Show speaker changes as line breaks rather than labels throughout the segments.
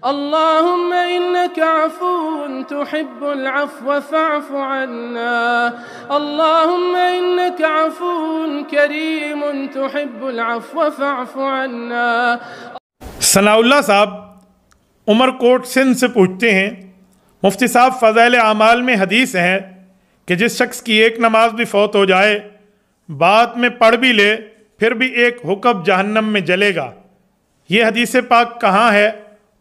اللهم إنك عفو تحب العفو فاعف عنا. اللهم إنك عفو كريم تحب العفو فاعف عنا.
ثناء اللہ صاحب عمر کوٹ سندھ سے پوچھتے ہیں، مفتی صاحب فضائل اعمال میں حدیث ہے کہ جس شخص کی ایک نماز بھی فوت ہو جائے، بعد میں پڑھ بھی لے، پھر بھی ایک حکم جہنم میں جلے گا، یہ حدیث پاک کہاں ہے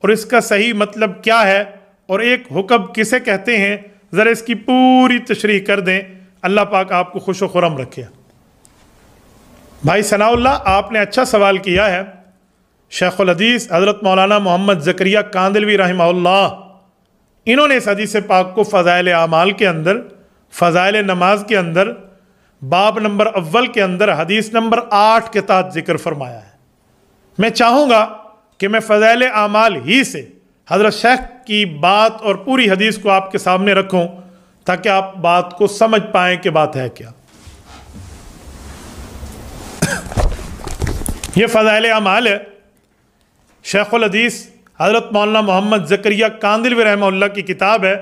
اور اس کا صحیح مطلب کیا ہے اور ایک حکم کسے کہتے ہیں؟ ذرا اس کی پوری تشریح کر دیں، اللہ پاک آپ کو خوش و خرم رکھے۔ بھائی ثناء اللہ، آپ نے اچھا سوال کیا ہے۔ شیخ الحدیث حضرت مولانا محمد زکریا کاندلوی رحمہ اللہ، انہوں نے اس حدیث پاک کو فضائل اعمال کے اندر، فضائل نماز کے اندر، باب نمبر اول کے اندر حدیث نمبر 8 کے تحت ذکر فرمایا ہے۔ میں چاہوں گا کہ میں فضائل اعمال ہی سے حضرت شیخ کی بات اور پوری حدیث کو آپ کے سامنے رکھوں تاکہ آپ بات کو سمجھ پائیں کہ بات ہے کیا۔ یہ فضائل اعمال ہے، شیخ الحدیث حضرت مولانا محمد زکریا کاندلوی رحمہ اللہ کی کتاب ہے،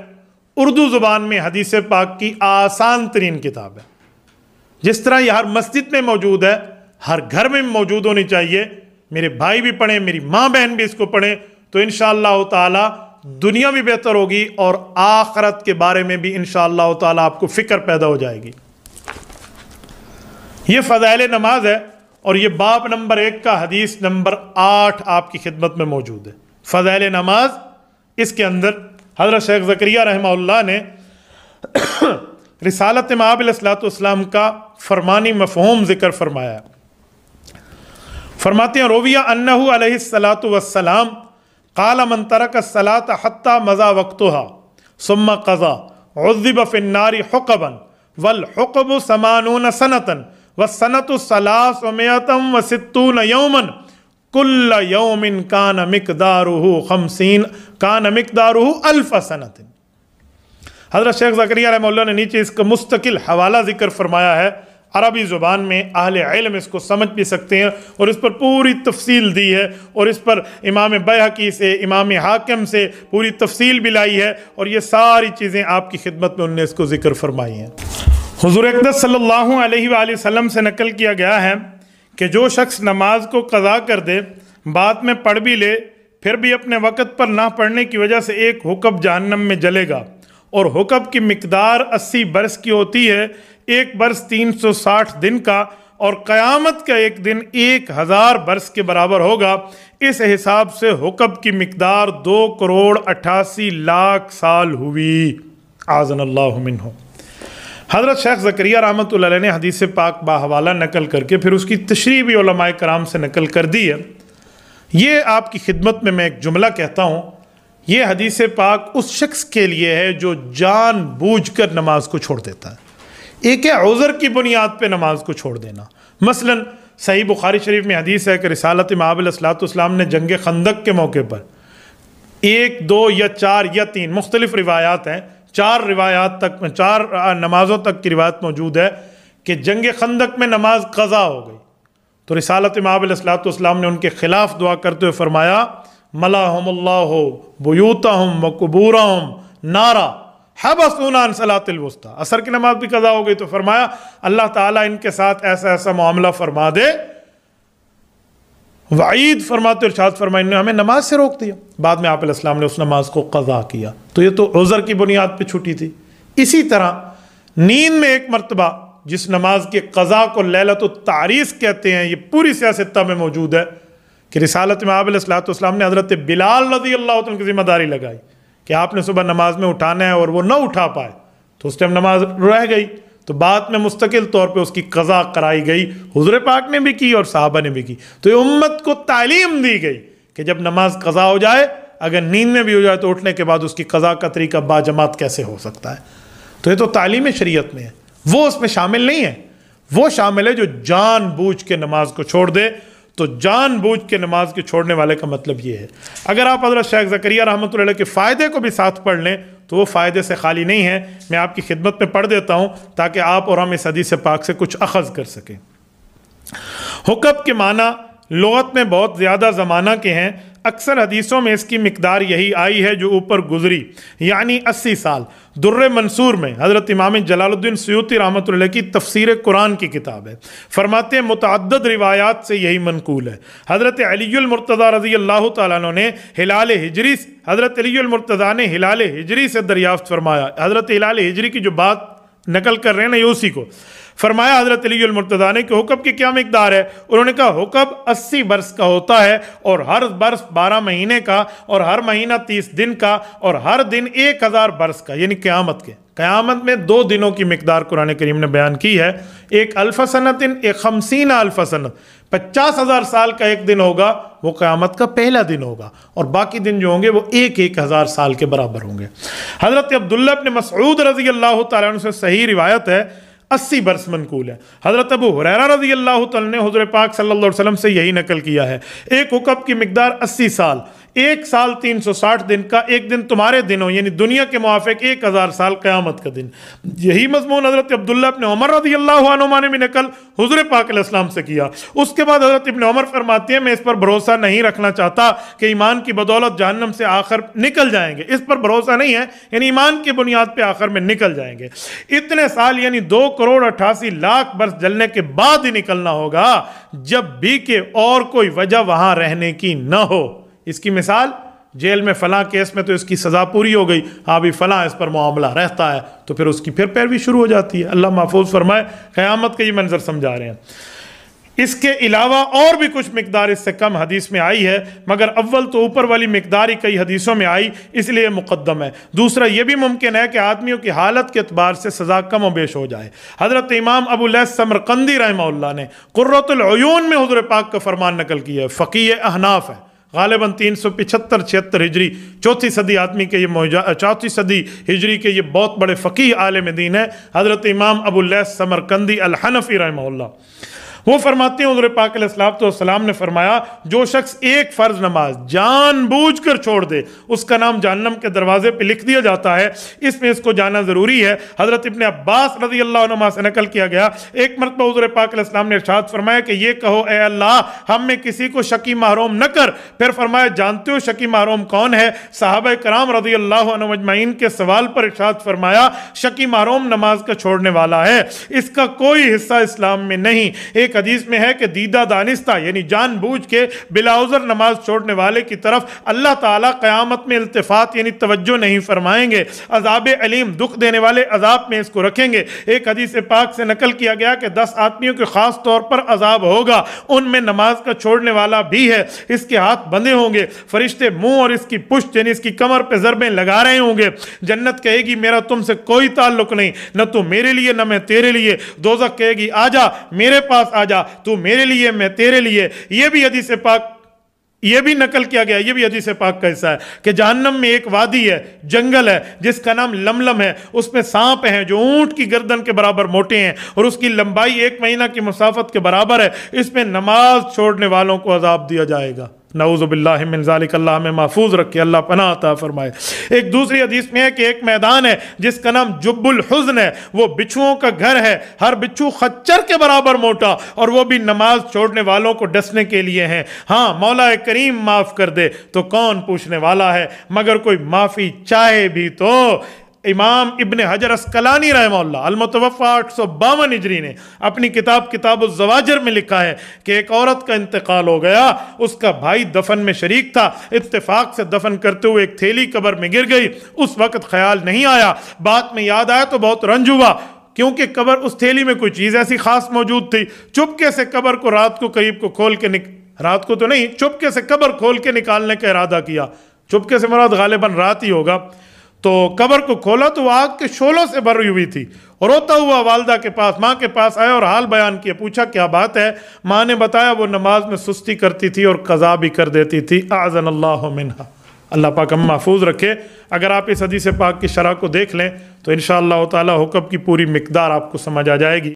اردو زبان میں حدیث پاک کی آسان ترین کتاب ہے۔ جس طرح یہ ہر مسجد میں موجود ہے، ہر گھر میں موجود ہونی چاہیے، میرے بھائی بھی پڑھیں، میری ماں بہن بھی اس کو پڑھیں، تو انشاءاللہ تعالی دنیا بھی بہتر ہوگی اور آخرت کے بارے میں بھی انشاءاللہ تعالی آپ کو فکر پیدا ہو جائے گی۔ یہ فضائل نماز ہے اور یہ باب نمبر 1 کا حدیث نمبر 8 آپ کی خدمت میں موجود ہے۔ فضائل نماز، اس کے اندر حضرت شیخ زکریا رحمہ اللہ نے رسالت مآب علیہ السلام کا فرمانی مفہوم ذکر فرمایا ہے۔ فرماتے ہیں رویہ انہ علیہ السلام قال من ترک الصلاة حتی مضى وقتها ثم قضى عذب فی النار حقبا والحقب 80 سنة والسنة 360 یوما کل یوم کان مقدارہ 1000 سنة۔ حضرت شیخ زکریا رحمہ اللہ نے نیچے اس کا مستقل حوالہ ذکر فرمایا ہے، عربی زبان میں اہل علم اس کو سمجھ بھی سکتے ہیں اور اس پر پوری تفصیل دی ہے، اور اس پر امام بیہقی سے، امام حاکم سے پوری تفصیل بھی لائی ہے، اور یہ ساری چیزیں آپ کی خدمت میں انہوں نے اس کو ذکر فرمائی ہیں۔ حضور اقدس صلی اللہ علیہ وآلہ وسلم سے نقل کیا گیا ہے کہ جو شخص نماز کو قضا کر دے، بعد میں پڑھ بھی لے، پھر بھی اپنے وقت پر نہ پڑھنے کی وجہ سے ایک حکم جہنم میں جلے گا، اور حکم کی مقدار 80 برس کی ہوتی ہے، ایک برس 360 دن کا، اور قیامت کا ایک دن 1000 برس کے برابر ہوگا۔ اس حساب سے حکم کی مقدار 2,88,00,000 سال ہوئی۔ اعاذنا اللہ منہ۔ حضرت شیخ زکریا رحمۃ اللہ علیہ نے حدیث پاک باحوالہ نقل کر کے پھر اس کی تشریح بھی علماء کرام سے نقل کر دی ہے۔ یہ آپ کی خدمت میں ایک جملہ کہتا ہوں، یہ حدیث پاک اس شخص کے لیے ہے جو جان بوجھ کر نماز کو چھوڑ دیتا ہے۔ ایک ہے عذر کی بنیاد پہ نماز کو چھوڑ دینا، مثلا صحیح بخاری شریف میں حدیث ہے کہ رسالت مآب علیہ السلام نے جنگ خندق کے موقع پر 1، 2 یا 4 یا 3 مختلف روایات ہیں، 4 روایات تک، 4 نمازوں تک کی روایت موجود ہے کہ جنگ خندق میں نماز قضا ہو گئی، تو رسالت مآب علیہ السلام نے ان کے خلاف دعا کرتے ہوئے فرمایا ملاہم اللہ بیوتہم وقبورہم نارا حبسونا عن صلاۃ الوسطی۔ عصر کی نماز بھی قضا ہو گئی تو فرمایا اللہ تعالیٰ ان کے ساتھ ایسا ایسا معاملہ فرما دے، وعید فرماتے ارشاد فرمائے انہوں نے ہمیں نماز سے روک دیا، بعد میں آپ علیہ السلام نے اس نماز کو قضا کیا، تو یہ تو عذر کی بنیاد پہ چھوٹی تھی۔ اسی طرح نیند میں ایک مرتبہ جس نماز کے قضا کو لیلۃ التعریس کہتے ہیں، یہ پوری سیاستہ میں موجود ہے کہ رسالت مآب علیہ السلام نے حضرت بلال رضی اللہ عنہ کی ذمہ داری لگائی کہ آپ نے صبح نماز میں اٹھانا ہے، اور وہ نہ اٹھا پائے تو اس ٹائم نماز رہ گئی، تو بعد میں مستقل طور پہ اس کی قضا کرائی گئی، حضور پاک نے بھی کی اور صحابہ نے بھی کی۔ تو یہ امت کو تعلیم دی گئی کہ جب نماز قضا ہو جائے، اگر نیند میں بھی ہو جائے تو اٹھنے کے بعد اس کی قضا کا طریقہ باجماعت کیسے ہو سکتا ہے۔ تو یہ تو تعلیم شریعت میں ہے، وہ اس میں شامل نہیں ہے، وہ شامل ہے جو جان بوجھ کے نماز کو چھوڑ دے۔ تو جان بوجھ کے نماز کے چھوڑنے والے کا مطلب یہ ہے۔ اگر آپ حضرت شیخ زکریا رحمۃ اللہ علیہ کے فائدے کو بھی ساتھ پڑھ لیں تو وہ فائدے سے خالی نہیں ہے۔ میں آپ کی خدمت میں پڑھ دیتا ہوں تاکہ آپ اور ہم اس حدیث پاک سے کچھ اخذ کر سکیں۔ حکم کے معنی لغت میں بہت زیادہ زمانہ کے ہیں، اکثر حدیثوں میں اس کی مقدار یہی آئی ہے جو اوپر گزری، یعنی 80 سال۔ در منصور میں حضرت امام جلال الدین سیوطی رحمۃ اللہ کی تفسیر قرآن کی کتاب ہے، فرماتے ہیں متعدد روایات سے یہی منقول ہے۔ حضرت علی المرتضیٰ رضی اللہ تعالیٰ عنہ نے ہلال ہجری، حضرت علی المرتضیٰ نے ہلال ہجری سے دریافت فرمایا، حضرت ہلال ہجری کی جو بات نقل کر رہے ہیں نا یہ اسی کو فرمایا حضرت علی المرتضیٰ نے کہ حکم کی کیا مقدار ہے؟ انہوں نے کہا حکم 80 برس کا ہوتا ہے، اور ہر برس 12 مہینے کا، اور ہر مہینہ 30 دن کا، اور ہر دن 1000 برس کا، یعنی قیامت کے۔ قیامت میں 2 دنوں کی مقدار قرآن کریم نے بیان کی ہے، ایک الف سنت، ایک 50 الف سنت، 50,000 سال کا ایک دن ہوگا، وہ قیامت کا پہلا دن ہوگا، اور باقی دن جو ہوں گے وہ 1,000 سال کے برابر ہوں گے۔ حضرت عبداللہ ابن مسعود رضی اللہ تعالیٰ عنہ سے صحیح روایت ہے، 80 برس منقول ہے۔ حضرت ابو ہریرہ رضی اللہ تعالیٰ نے حضور پاک صلی اللہ علیہ وسلم سے یہی نقل کیا ہے، ایک حکم کی مقدار 80 سال، 1 سال 360 دن کا، ایک دن تمہارے دن ہو، یعنی دنیا کے موافق 1000 سال قیامت کا دن۔ یہی مضمون حضرت عبداللہ ابن عمر رضی اللہ عنہما نے بھی نقل حضور پاک علیہ السلام سے کیا۔ اس کے بعد حضرت ابن عمر فرماتے ہیں میں اس پر بھروسہ نہیں رکھنا چاہتا کہ ایمان کی بدولت جہنم سے آخر نکل جائیں گے، اس پر بھروسہ نہیں ہے، یعنی ایمان کی بنیاد پہ آخر میں نکل جائیں گے۔ اتنے سال یعنی 2,88,00,000 برس جلنے کے بعد ہی نکلنا ہوگا، جب بھی کہ اور کوئی وجہ وہاں رہنے کی نہ ہو۔ اس کی مثال جیل میں فلاں کیس میں تو اس کی سزا پوری ہو گئی، ابھی فلاں اس پر معاملہ رہتا ہے، تو پھر اس کی پھر پیروی شروع ہو جاتی ہے۔ اللہ محفوظ فرمائے۔ قیامت کا یہ منظر سمجھا رہے ہیں۔ اس کے علاوہ اور بھی کچھ مقدار اس سے کم حدیث میں آئی ہے، مگر اول تو اوپر والی مقدار ہی کئی حدیثوں میں آئی، اس لیے مقدم ہے۔ دوسرا یہ بھی ممکن ہے کہ آدمیوں کی حالت کے اعتبار سے سزا کم و بیش ہو جائے۔ حضرت امام ابو لیث سمرقندی رحمہ اللہ نے قرۃ العیون میں حضور پاک کا فرمان نقل کیا ہے، فقیہ احناف ہے، غالباً 375-76 ہجری، 4 صدی آدمی کے یہ 4 صدی ہجری کے یہ بہت بڑے فقیہ عالم دین ہے، حضرت امام ابو لیث سمرقندی الحنفی رحمہ اللہ۔ وہ فرماتے ہیں حضور پاک علیہ السلام نے فرمایا جو شخص ایک فرض نماز جان بوجھ کر چھوڑ دے اس کا نام جہنم کے دروازے پہ لکھ دیا جاتا ہے، اس میں اس کو جانا ضروری ہے۔ حضرت ابن عباس رضی اللہ عنہ سے نقل کیا گیا، ایک مرتبہ حضور پاک علیہ السلام نے ارشاد فرمایا کہ یہ کہو اے اللہ ہم میں کسی کو شقی محروم نہ کر۔ پھر فرمایا جانتے ہو شقی محروم کون ہے؟ صحابہ کرام رضی اللہ عنہ اجمعین کے سوال پر ارشاد فرمایا شقی محروم نماز کا چھوڑنے والا ہے، اس کا کوئی حصہ اسلام میں نہیں۔ ایک حدیث میں ہے کہ دیدہ دانستہ یعنی جان بوجھ کے بلا عذر نماز چھوڑنے والے کی طرف اللہ تعالیٰ قیامت میں التفات یعنی توجہ نہیں فرمائیں گے، عذاب علیم دکھ دینے والے عذاب میں اس کو رکھیں گے۔ ایک حدیث پاک سے نقل کیا گیا کہ 10 آدمیوں کے خاص طور پر عذاب ہوگا، ان میں نماز کا چھوڑنے والا بھی ہے، اس کے ہاتھ بندھے ہوں گے، فرشتے منہ اور اس کی پشت یعنی اس کی کمر پہ ضربیں لگا رہے ہوں گے۔ جنت کہے گی میرا تم سے کوئی تعلق نہیں، نہ تو میرے لیے نہ میں تیرے لیے۔ دوزخ کہے گی آجا میرے پاس آجا، تو میرے لیے میں تیرے لیے۔ یہ بھی حدیث پاک یہ بھی نقل کیا گیا، یہ بھی حدیث پاک کا حصہ ہے کہ جہنم میں ایک وادی ہے، جنگل ہے جس کا نام لملم ہے، اس میں سانپ ہیں جو اونٹ کی گردن کے برابر موٹے ہیں اور اس کی لمبائی 1 مہینہ کی مسافت کے برابر ہے، اس میں نماز چھوڑنے والوں کو عذاب دیا جائے گا۔ نعوذ باللہ من ذالک، اللہ ہمیں محفوظ رکھے، اللہ پناہ عطا فرمائے۔ ایک دوسری حدیث میں ہے کہ ایک میدان ہے جس کا نام جب الحزن ہے، وہ بچھوؤں کا گھر ہے، ہر بچھو خچر کے برابر موٹا، اور وہ بھی نماز چھوڑنے والوں کو ڈسنے کے لیے ہیں۔ ہاں مولا کریم معاف کر دے تو کون پوچھنے والا ہے، مگر کوئی معافی چاہے بھی تو۔ امام ابن حجر اسقلانی رحمہ اللہ المتوفی 852 ہجری نے اپنی کتاب الزواجر میں لکھا ہے کہ ایک عورت کا انتقال ہو گیا، اس کا بھائی دفن میں شریک تھا، اتفاق سے دفن کرتے ہوئے ایک تھیلی قبر میں گر گئی، اس وقت خیال نہیں آیا، بعد میں یاد آیا تو بہت رنج ہوا کیونکہ قبر اس تھیلی میں کوئی چیز ایسی خاص موجود تھی۔ چپکے سے قبر کو رات کو قریب کو کھول کے رات کو تو نہیں، چپکے سے قبر کھول کے نکالنے کا ارادہ کیا، چپکے سے مراد غالباً رات ہی ہوگا، تو قبر کو کھولا تو وہ آگ کے شعلوں سے بھری ہوئی تھی، اور روتا ہوا والدہ کے پاس ماں کے پاس آیا اور حال بیان کیا، پوچھا کیا بات ہے؟ ماں نے بتایا وہ نماز میں سستی کرتی تھی اور قضا بھی کر دیتی تھی، اعاذنا اللہ منہا۔ اللہ پاک ہم محفوظ رکھے۔ اگر آپ اس حدیث پاک کی شرح کو دیکھ لیں تو انشاءاللہ تعالی حکم کی پوری مقدار آپ کو سمجھ آ جائے گی۔